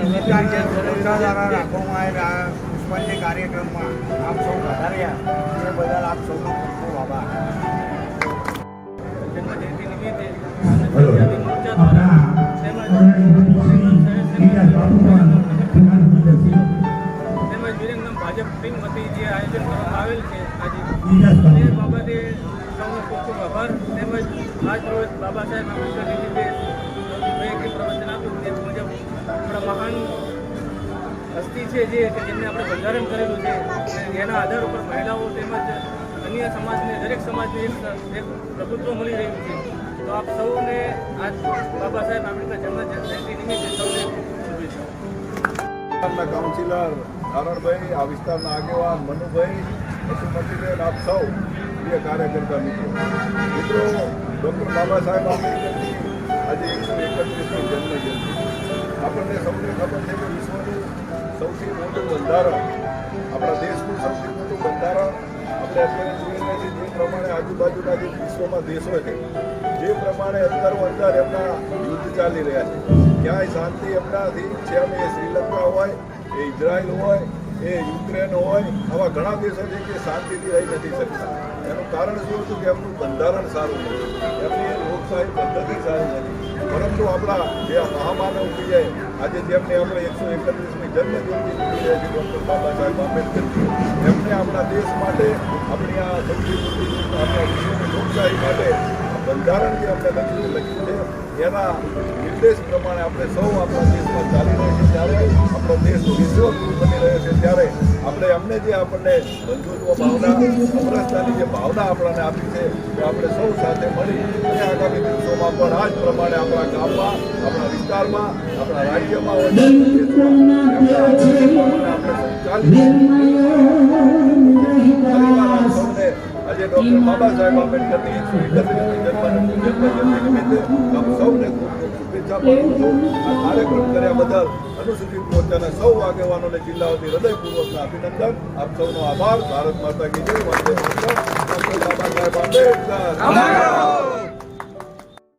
દ્વારા રાખવામાં આવેલા પુષ્પાંજલિ કાર્યક્રમમાં આપ સૌ વધાર્યા એ બદલ આપ સૌનો ખૂબ ખૂબ આભાર. જન્મજયંતિ નિમિત્તે પંજાબી મોરચા દ્વારા તેમજ વિરંગમ ભાજપ ટીમ વતી જે આયોજન કરવામાં આવેલ છે આજે એ બાબતે સૌનો ખૂબ ખૂબ આભાર. તેમજ આજ રોજ બાબા સાહેબ આંબેડકર નિમિત્તે પ્રવચન આપ્યું તે મુજબ આપણા મહાન હસ્તી છે જેમને આપણે બંધારણ કરેલું છે અને એના આધાર ઉપર મહિલાઓ તેમજ અન્ય સમાજને દરેક સમાજને એક પ્રભુત્વ મળી રહ્યું છે. તો આપ સૌને આજ બાબા સાહેબ આંબેડકર જન્મજયંતિ નિમિત્તે સૌને શુભેચ્છાઓ. કાઉન્સિલર નારણભાઈ, આ વિસ્તારના આગેવાન મનુભાઈ, પશુપતિબેન, આપ સૌ પ્રિય કાર્યકર્તા મિત્રો, ડૉક્ટર બાબા સાહેબ આંબેડકરની આજે 131મી જન્મજયંતિ. આપણને સૌને ખબર છે કે વિશ્વનું સૌથી મોટું બંધારણ, આપણા દેશનું સૌથી મોટું બંધારણ આપણે અત્યારે જોઈ રહ્યા છીએ. જે પ્રમાણે આજુબાજુના જે વિશ્વમાં દેશો છે જે પ્રમાણે અંદરો અંદર એમના યુદ્ધ ચાલી રહ્યા છે, ક્યાંય શાંતિ એમનાથી છે નહીં. એ શ્રીલંકા હોય, એ ઇઝરાયલ હોય, એ યુક્રેન હોય, આવા ઘણા દેશો છે કે શાંતિથી રહી નથી શકતા. એનું કારણ શું હતું કે એમનું બંધારણ સારું નથી, એમની લોકશાહી પદ્ધતિ સારી નથી. પરંતુ આપણા જે મહામાનવ કહીએ આજે જેમને આપણે 131મી જન્મજયંતિ નીકળી રહ્યા છે ડૉક્ટર બાબા સાહેબ આંબેડકર, એમને આપણા દેશ માટે, આપણી આ સંસ્કૃતિ, આપણા વિશ્વની લોકશાહી માટે બંધારણ જે આપણે લખ્યું છે એના નિર્દેશ પ્રમાણે આપણે સૌ આપણા દેશમાં ચાલી રહ્યા છીએ. ત્યારે આપણો દેશ વિશ્વગુરુ બની રહ્યો છે ત્યારે આપણે અમને જે આપણને બંધુત્વ ભાવના, અમરસતાની જે ભાવના આપણને આપી છે તો આપણે સૌ સાથે મળી અને આગામી દિવસોમાં પણ આ જ પ્રમાણે આપણા ગામમાં, આપણા વિસ્તારમાં, આપણા રાજ્યમાં હોય સૌને આજે ડૉક્ટર બાબા સાહેબ આંબેડકરની 131મી જન્મજયંતિ નિમિત્તે આપ સૌને ખૂબ ખૂબ શુભેચ્છા પાઠવું છું. આ કાર્યક્રમ કર્યા બદલ અનુસૂચિત મોરચાના સૌ આગેવાનોને જિલ્લાઓથી હૃદયપૂર્વકના અભિનંદન. આપ સૌનો આભાર. ભારત માતા કી જય. વંદે માતરમ. ડૉક્ટર બાબા સાહેબ આંબેડકર.